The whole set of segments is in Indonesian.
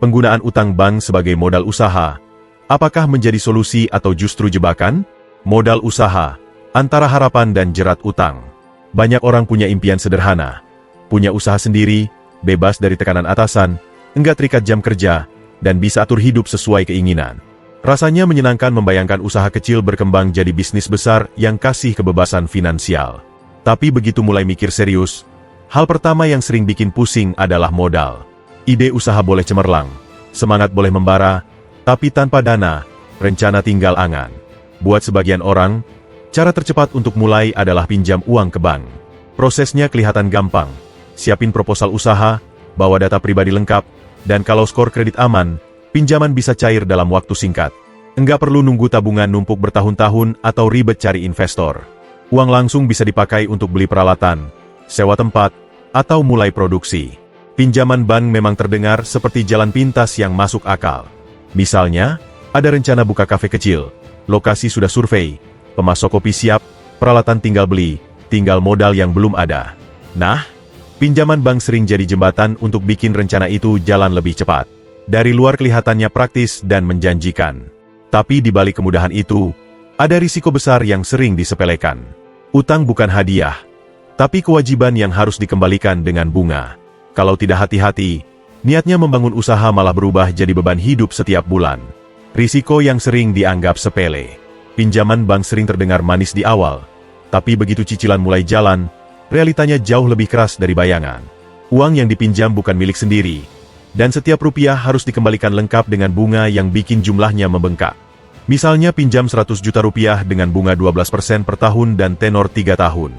Penggunaan utang bank sebagai modal usaha, apakah menjadi solusi atau justru jebakan? Modal usaha, antara harapan dan jerat utang. Banyak orang punya impian sederhana, punya usaha sendiri, bebas dari tekanan atasan, enggak terikat jam kerja, dan bisa atur hidup sesuai keinginan. Rasanya menyenangkan membayangkan usaha kecil berkembang jadi bisnis besar yang kasih kebebasan finansial. Tapi begitu mulai mikir serius, hal pertama yang sering bikin pusing adalah modal. Ide usaha boleh cemerlang, semangat boleh membara, tapi tanpa dana, rencana tinggal angan. Buat sebagian orang, cara tercepat untuk mulai adalah pinjam uang ke bank. Prosesnya kelihatan gampang. Siapin proposal usaha, bawa data pribadi lengkap, dan kalau skor kredit aman, pinjaman bisa cair dalam waktu singkat. Enggak perlu nunggu tabungan numpuk bertahun-tahun atau ribet cari investor. Uang langsung bisa dipakai untuk beli peralatan, sewa tempat, atau mulai produksi. Pinjaman bank memang terdengar seperti jalan pintas yang masuk akal. Misalnya, ada rencana buka kafe kecil, lokasi sudah survei, pemasok kopi siap, peralatan tinggal beli, tinggal modal yang belum ada. Nah, pinjaman bank sering jadi jembatan untuk bikin rencana itu jalan lebih cepat. Dari luar kelihatannya praktis dan menjanjikan. Tapi di balik kemudahan itu, ada risiko besar yang sering disepelekan. Utang bukan hadiah, tapi kewajiban yang harus dikembalikan dengan bunga. Kalau tidak hati-hati, niatnya membangun usaha malah berubah jadi beban hidup setiap bulan. Risiko yang sering dianggap sepele. Pinjaman bank sering terdengar manis di awal, tapi begitu cicilan mulai jalan, realitanya jauh lebih keras dari bayangan. Uang yang dipinjam bukan milik sendiri, dan setiap rupiah harus dikembalikan lengkap dengan bunga yang bikin jumlahnya membengkak. Misalnya pinjam 100 juta rupiah dengan bunga 12% per tahun dan tenor 3 tahun.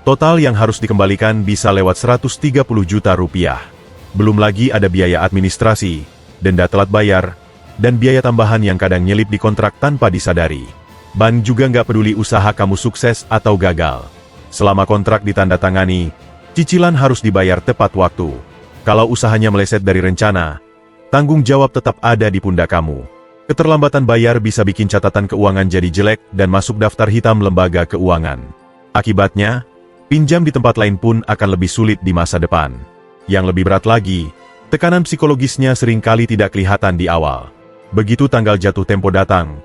Total yang harus dikembalikan bisa lewat 130 juta rupiah. Belum lagi ada biaya administrasi, denda telat bayar, dan biaya tambahan yang kadang nyelip di kontrak tanpa disadari. Bank juga nggak peduli usaha kamu sukses atau gagal. Selama kontrak ditandatangani, cicilan harus dibayar tepat waktu. Kalau usahanya meleset dari rencana, tanggung jawab tetap ada di pundak kamu. Keterlambatan bayar bisa bikin catatan keuangan jadi jelek dan masuk daftar hitam lembaga keuangan. Akibatnya, pinjam di tempat lain pun akan lebih sulit di masa depan. Yang lebih berat lagi, tekanan psikologisnya seringkali tidak kelihatan di awal. Begitu tanggal jatuh tempo datang,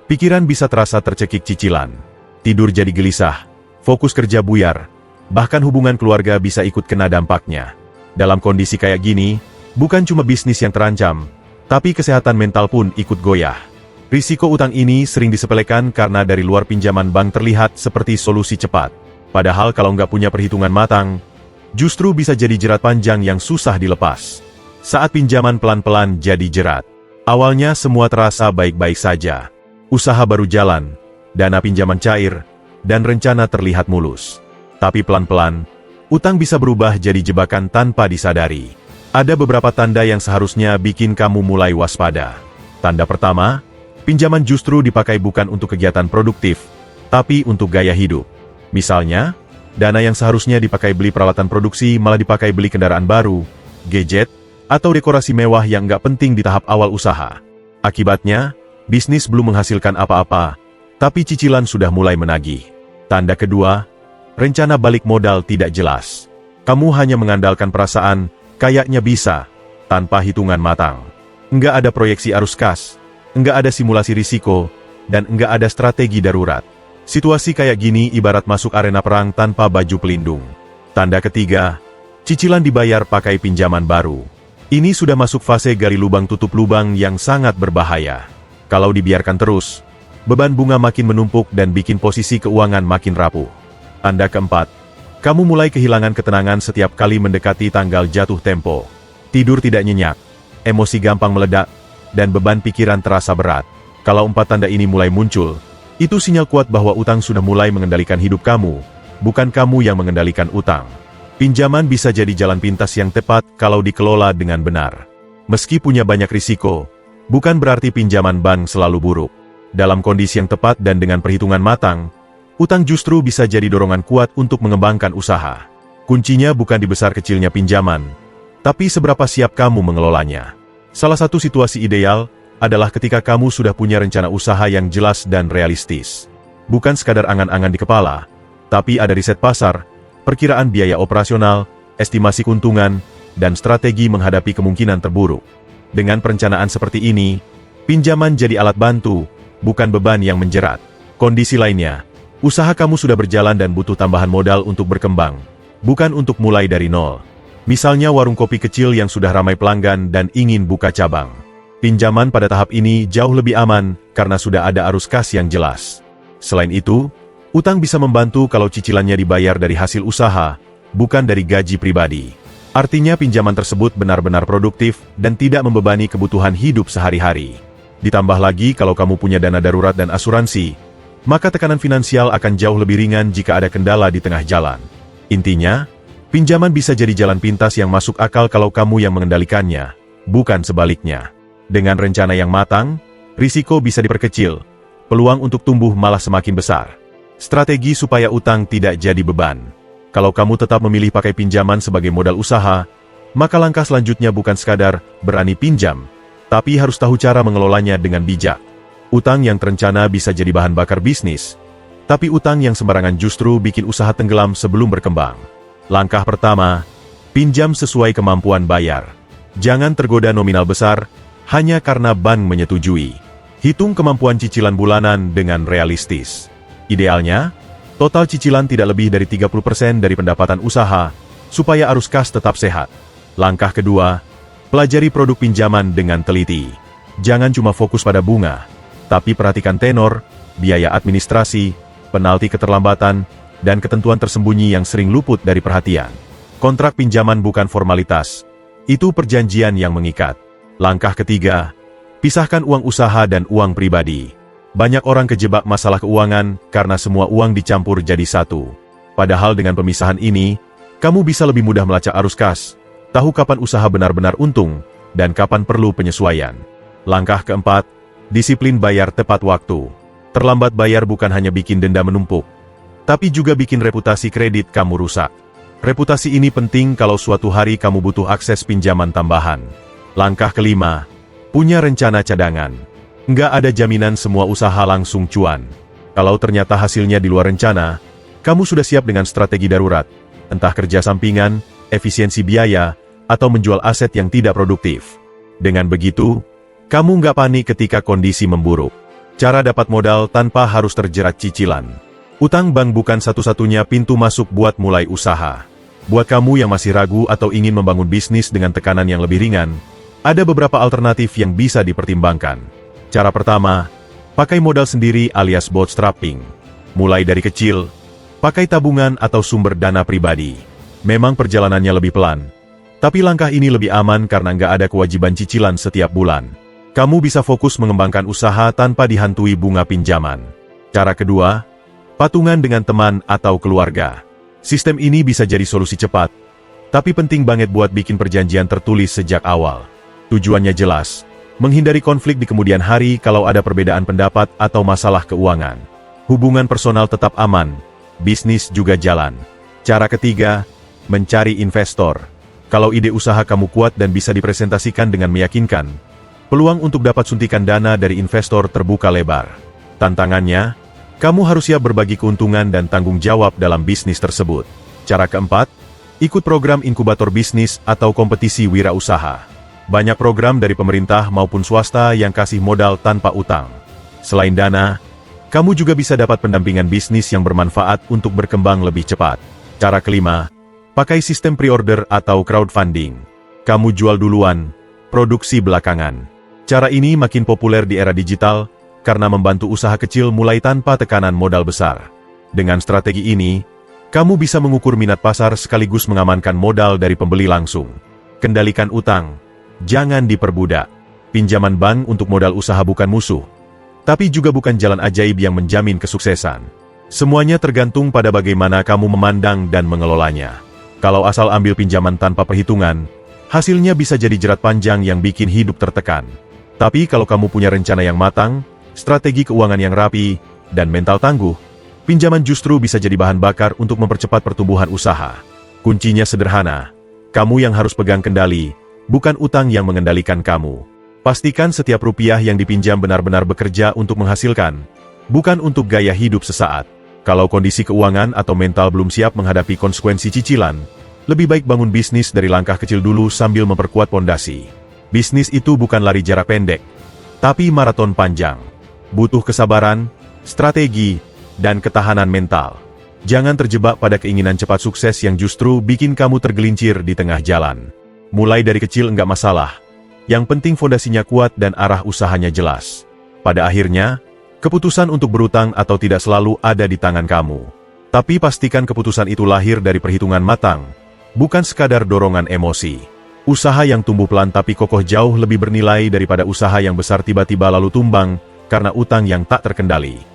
pikiran bisa terasa tercekik cicilan. Tidur jadi gelisah, fokus kerja buyar, bahkan hubungan keluarga bisa ikut kena dampaknya. Dalam kondisi kayak gini, bukan cuma bisnis yang terancam, tapi kesehatan mental pun ikut goyah. Risiko utang ini sering disepelekan karena dari luar pinjaman bank terlihat seperti solusi cepat. Padahal kalau nggak punya perhitungan matang, justru bisa jadi jerat panjang yang susah dilepas. Saat pinjaman pelan-pelan jadi jerat. Awalnya semua terasa baik-baik saja. Usaha baru jalan, dana pinjaman cair, dan rencana terlihat mulus. Tapi pelan-pelan, utang bisa berubah jadi jebakan tanpa disadari. Ada beberapa tanda yang seharusnya bikin kamu mulai waspada. Tanda pertama, pinjaman justru dipakai bukan untuk kegiatan produktif, tapi untuk gaya hidup. Misalnya, dana yang seharusnya dipakai beli peralatan produksi malah dipakai beli kendaraan baru, gadget, atau dekorasi mewah yang nggak penting di tahap awal usaha. Akibatnya, bisnis belum menghasilkan apa-apa, tapi cicilan sudah mulai menagih. Tanda kedua, rencana balik modal tidak jelas. Kamu hanya mengandalkan perasaan, kayaknya bisa, tanpa hitungan matang. Enggak ada proyeksi arus kas, enggak ada simulasi risiko, dan enggak ada strategi darurat. Situasi kayak gini ibarat masuk arena perang tanpa baju pelindung. Tanda ketiga, cicilan dibayar pakai pinjaman baru. Ini sudah masuk fase gali lubang tutup lubang yang sangat berbahaya. Kalau dibiarkan terus, beban bunga makin menumpuk dan bikin posisi keuangan makin rapuh. Tanda keempat, kamu mulai kehilangan ketenangan setiap kali mendekati tanggal jatuh tempo. Tidur tidak nyenyak, emosi gampang meledak, dan beban pikiran terasa berat. Kalau 4 tanda ini mulai muncul, itu sinyal kuat bahwa utang sudah mulai mengendalikan hidup kamu, bukan kamu yang mengendalikan utang. Pinjaman bisa jadi jalan pintas yang tepat kalau dikelola dengan benar. Meski punya banyak risiko, bukan berarti pinjaman bank selalu buruk. Dalam kondisi yang tepat dan dengan perhitungan matang, utang justru bisa jadi dorongan kuat untuk mengembangkan usaha. Kuncinya bukan di besar kecilnya pinjaman, tapi seberapa siap kamu mengelolanya. Salah satu situasi ideal adalah ketika kamu sudah punya rencana usaha yang jelas dan realistis. Bukan sekadar angan-angan di kepala, tapi ada riset pasar, perkiraan biaya operasional, estimasi keuntungan, dan strategi menghadapi kemungkinan terburuk. Dengan perencanaan seperti ini, pinjaman jadi alat bantu, bukan beban yang menjerat. Kondisi lainnya, usaha kamu sudah berjalan dan butuh tambahan modal untuk berkembang, bukan untuk mulai dari nol. Misalnya warung kopi kecil yang sudah ramai pelanggan dan ingin buka cabang. Pinjaman pada tahap ini jauh lebih aman karena sudah ada arus kas yang jelas. Selain itu, utang bisa membantu kalau cicilannya dibayar dari hasil usaha, bukan dari gaji pribadi. Artinya pinjaman tersebut benar-benar produktif dan tidak membebani kebutuhan hidup sehari-hari. Ditambah lagi kalau kamu punya dana darurat dan asuransi, maka tekanan finansial akan jauh lebih ringan jika ada kendala di tengah jalan. Intinya, pinjaman bisa jadi jalan pintas yang masuk akal kalau kamu yang mengendalikannya, bukan sebaliknya. Dengan rencana yang matang, risiko bisa diperkecil, peluang untuk tumbuh malah semakin besar. Strategi supaya utang tidak jadi beban. Kalau kamu tetap memilih pakai pinjaman sebagai modal usaha, maka langkah selanjutnya bukan sekadar berani pinjam, tapi harus tahu cara mengelolanya dengan bijak. Utang yang terencana bisa jadi bahan bakar bisnis, tapi utang yang sembarangan justru bikin usaha tenggelam sebelum berkembang. Langkah pertama, pinjam sesuai kemampuan bayar. Jangan tergoda nominal besar, hanya karena bank menyetujui. Hitung kemampuan cicilan bulanan dengan realistis. Idealnya, total cicilan tidak lebih dari 30% dari pendapatan usaha, supaya arus kas tetap sehat. Langkah kedua, pelajari produk pinjaman dengan teliti. Jangan cuma fokus pada bunga, tapi perhatikan tenor, biaya administrasi, penalti keterlambatan, dan ketentuan tersembunyi yang sering luput dari perhatian. Kontrak pinjaman bukan formalitas, itu perjanjian yang mengikat. Langkah ketiga, pisahkan uang usaha dan uang pribadi. Banyak orang kejebak masalah keuangan karena semua uang dicampur jadi satu. Padahal dengan pemisahan ini, kamu bisa lebih mudah melacak arus kas, tahu kapan usaha benar-benar untung, dan kapan perlu penyesuaian. Langkah keempat, disiplin bayar tepat waktu. Terlambat bayar bukan hanya bikin denda menumpuk, tapi juga bikin reputasi kredit kamu rusak. Reputasi ini penting kalau suatu hari kamu butuh akses pinjaman tambahan. Langkah kelima, punya rencana cadangan. Nggak ada jaminan semua usaha langsung cuan. Kalau ternyata hasilnya di luar rencana, kamu sudah siap dengan strategi darurat, entah kerja sampingan, efisiensi biaya, atau menjual aset yang tidak produktif. Dengan begitu, kamu nggak panik ketika kondisi memburuk. Cara dapat modal tanpa harus terjerat cicilan. Utang bank bukan satu-satunya pintu masuk buat mulai usaha. Buat kamu yang masih ragu atau ingin membangun bisnis dengan tekanan yang lebih ringan, ada beberapa alternatif yang bisa dipertimbangkan. Cara pertama, pakai modal sendiri alias bootstrapping. Mulai dari kecil, pakai tabungan atau sumber dana pribadi. Memang perjalanannya lebih pelan, tapi langkah ini lebih aman karena nggak ada kewajiban cicilan setiap bulan. Kamu bisa fokus mengembangkan usaha tanpa dihantui bunga pinjaman. Cara kedua, patungan dengan teman atau keluarga. Sistem ini bisa jadi solusi cepat, tapi penting banget buat bikin perjanjian tertulis sejak awal. Tujuannya jelas, menghindari konflik di kemudian hari kalau ada perbedaan pendapat atau masalah keuangan. Hubungan personal tetap aman, bisnis juga jalan. Cara ketiga, mencari investor. Kalau ide usaha kamu kuat dan bisa dipresentasikan dengan meyakinkan, peluang untuk dapat suntikan dana dari investor terbuka lebar. Tantangannya, kamu harus siap berbagi keuntungan dan tanggung jawab dalam bisnis tersebut. Cara keempat, ikut program inkubator bisnis atau kompetisi wirausaha. Banyak program dari pemerintah maupun swasta yang kasih modal tanpa utang. Selain dana, kamu juga bisa dapat pendampingan bisnis yang bermanfaat untuk berkembang lebih cepat. Cara kelima, pakai sistem pre-order atau crowdfunding. Kamu jual duluan, produksi belakangan. Cara ini makin populer di era digital, karena membantu usaha kecil mulai tanpa tekanan modal besar. Dengan strategi ini, kamu bisa mengukur minat pasar sekaligus mengamankan modal dari pembeli langsung. Kendalikan utang. Jangan diperbudak. Pinjaman bank untuk modal usaha bukan musuh, tapi juga bukan jalan ajaib yang menjamin kesuksesan. Semuanya tergantung pada bagaimana kamu memandang dan mengelolanya. Kalau asal ambil pinjaman tanpa perhitungan, hasilnya bisa jadi jerat panjang yang bikin hidup tertekan. Tapi kalau kamu punya rencana yang matang, strategi keuangan yang rapi, dan mental tangguh, pinjaman justru bisa jadi bahan bakar untuk mempercepat pertumbuhan usaha. Kuncinya sederhana, kamu yang harus pegang kendali, bukan utang yang mengendalikan kamu. Pastikan setiap rupiah yang dipinjam benar-benar bekerja untuk menghasilkan, bukan untuk gaya hidup sesaat. Kalau kondisi keuangan atau mental belum siap menghadapi konsekuensi cicilan, lebih baik bangun bisnis dari langkah kecil dulu sambil memperkuat pondasi. Bisnis itu bukan lari jarak pendek, tapi maraton panjang. Butuh kesabaran, strategi, dan ketahanan mental. Jangan terjebak pada keinginan cepat sukses yang justru bikin kamu tergelincir di tengah jalan. Mulai dari kecil enggak masalah. Yang penting fondasinya kuat dan arah usahanya jelas. Pada akhirnya, keputusan untuk berutang atau tidak selalu ada di tangan kamu. Tapi pastikan keputusan itu lahir dari perhitungan matang, bukan sekadar dorongan emosi. Usaha yang tumbuh pelan tapi kokoh jauh lebih bernilai daripada usaha yang besar tiba-tiba lalu tumbang karena utang yang tak terkendali.